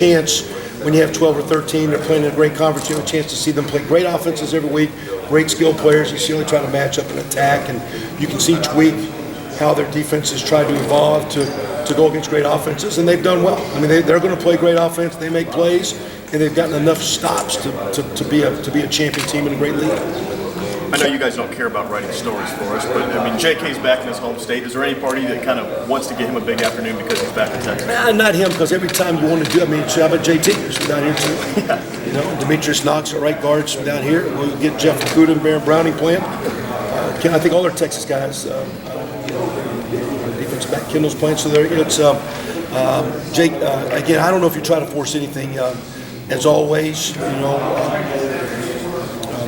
chance when you have 12 or 13, they're playing in a great conference, you have a chance to see them play great offenses every week, great skill players. You see them try to match up and attack, and you can see each week how their defenses try to evolve to go against great offenses, and they've done well. I mean, they're going to play great offense. They make plays, and they've gotten enough stops to be a champion team in a great league. I know you guys don't care about writing stories for us, but I mean, JK's back in his home state. Is there any party that kind of wants to give him a big afternoon because he's back in Texas? Not him, because every time you want to do, I mean, how about JT? He's from down here too. Yeah. You know, Demetrius Knox, our right guards from down here. We'll get Jeff Okuda and Baron Browning playing. I think all our Texas guys, defense back Kendall's playing. So there, it's Jake. Again, I don't know if you try to force anything. As always, you know,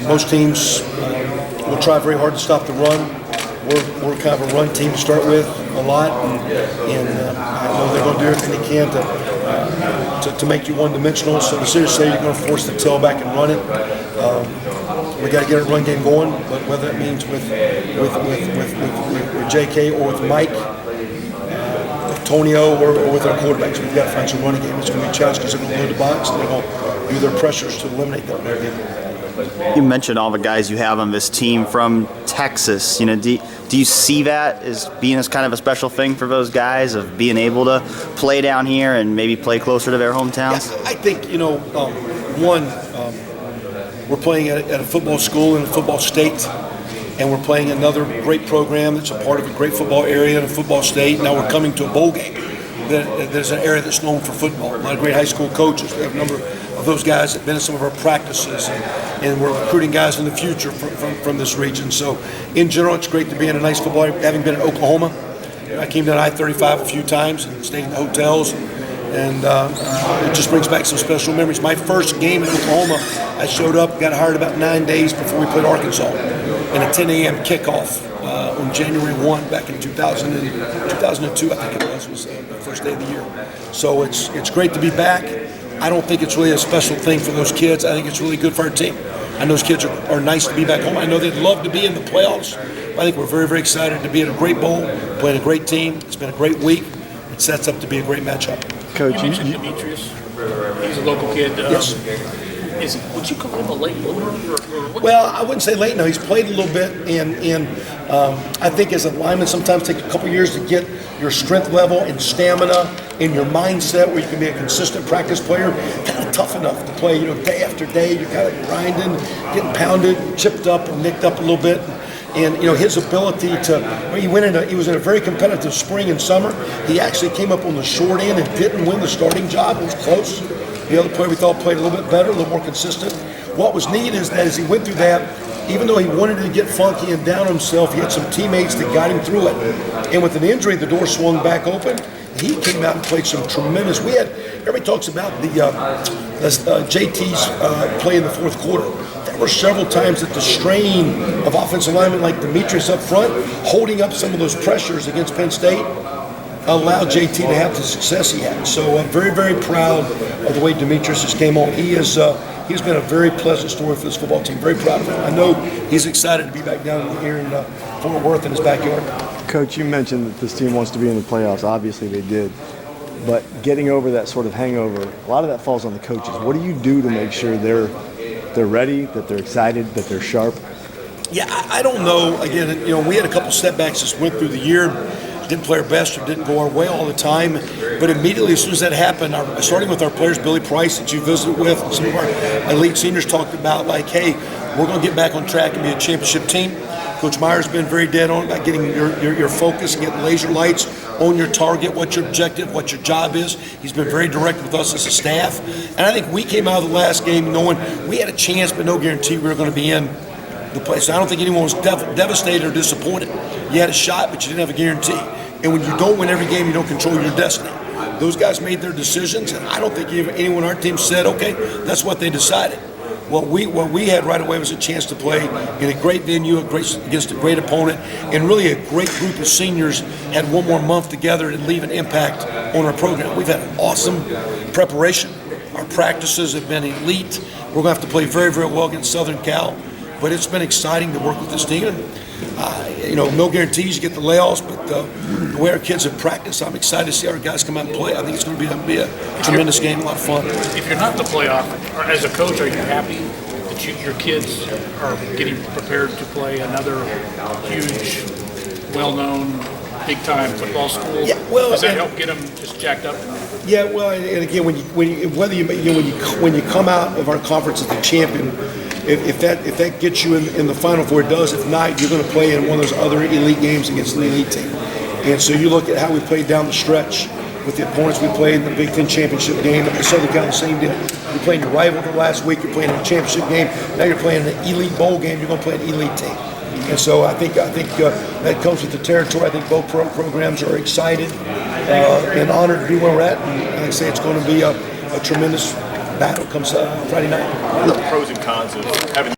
most teams will try very hard to stop the run. We're kind of a run team to start with a lot, and I know they're going to do everything they can to make you one-dimensional. So to seriously say you're going to force the tailback and run it, we got to get our run game going. But whether that means with JK or with Mike, with Tonio, or with our quarterbacks, we've got to find some running game. It's going to be a challenge because they're going to load the box and they're going to do their pressures to eliminate that running game. You mentioned all the guys you have on this team from Texas. You know, do you see that as being as kind of a special thing for those guys, of being able to play down here and maybe play closer to their hometowns? Yeah, I think, you know, we're playing at a football school in a football state, and we're playing another great program that's a part of a great football area in a football state. Now we're coming to a bowl game. There's an area that's known for football. A lot of great high school coaches. We have a number of those guys that have been in some of our practices, and we're recruiting guys in the future from this region. So in general, it's great to be in a nice football area. Having been in Oklahoma, I came down I-35 a few times and stayed in the hotels, and it just brings back some special memories. My first game in Oklahoma, I showed up, got hired about 9 days before we played Arkansas, and a 10 a.m. kickoff on January 1 back in 2002, I think it was the first day of the year. So it's great to be back. I don't think it's really a special thing for those kids. I think it's really good for our team. I know those kids are nice to be back home. I know they'd love to be in the playoffs. I think we're very, very excited to be at a great bowl, playing a great team. It's been a great week. It sets up to be a great matchup. Coach, you mentioned Demetrius. He's a local kid. Yes. Would you call him a late bloomer? Well, I wouldn't say late. No, he's played a little bit, and I think as a lineman, sometimes take a couple years to get your strength level and stamina and your mindset where you can be a consistent practice player. Kind of tough enough to play, you know, day after day. You're kind of grinding, getting pounded, chipped up, and nicked up a little bit. And you know, his ability to, he was in a very competitive spring and summer. He actually came up on the short end and didn't win the starting job. It was close. The other player we thought played a little bit better, a little more consistent. What was neat is that as he went through that, even though he wanted to get funky and down himself, he had some teammates that got him through it. And with an injury, the door swung back open. He came out and played some tremendous. Everybody talks about the JT's play in the fourth quarter. There were several times that the strain of offensive linemen like Demetrius up front, holding up some of those pressures against Penn State, allowed JT to have the success he had. So I'm very, very proud of the way Demetrius has came on. He's been a very pleasant story for this football team. Very proud of him. I know he's excited to be back down here in Fort Worth in his backyard. Coach, you mentioned that this team wants to be in the playoffs. Obviously they did. But getting over that sort of hangover, a lot of that falls on the coaches. What do you do to make sure they're ready, that they're excited, that they're sharp? Yeah, I don't know. Again, you know, we had a couple setbacks that went through the year. Didn't play our best or didn't go our way all the time. But immediately as soon as that happened, starting with our players, Billy Price, that you visited with, and some of our elite seniors talked about, like, hey, we're going to get back on track and be a championship team. Coach Meyer's been very dead on about getting your focus and getting laser lights on your target, what your objective, what your job is. He's been very direct with us as a staff. And I think we came out of the last game knowing we had a chance, but no guarantee we were going to be in the play. So I don't think anyone was devastated or disappointed. You had a shot, but you didn't have a guarantee. And when you don't win every game, you don't control your destiny. Those guys made their decisions, and I don't think anyone on our team said, okay, that's what they decided. What we had right away was a chance to play in a great venue, against a great opponent, and really a great group of seniors had one more month together and leave an impact on our program. We've had an awesome preparation. Our practices have been elite. We're going to have to play very, very well against Southern Cal, but it's been exciting to work with this team. No guarantees you get the layoffs, but the way our kids have practiced, I'm excited to see our guys come out and play. I think it's going to be a tremendous game, a lot of fun. If you're not in the playoff, or as a coach, are you happy that your kids are getting prepared to play another huge, well-known, big-time football school? Yeah, well, does that help get them just jacked up? Yeah, well, and again, when you come out of our conference as the champion, if that gets you in the Final Four, it does. If not, you're going to play in one of those other elite games against the elite team. And so you look at how we played down the stretch with the opponents we played in the Big Ten championship game. At Southern Cal, the same deal. You're playing your rival the last week. You're playing in a championship game. Now you're playing an elite bowl game. You're going to play an elite team. And so I think that comes with the territory. I think both programs are excited and honored to be where we're at. And like I say, it's going to be a tremendous battle comes Friday night. What are the pros and cons of having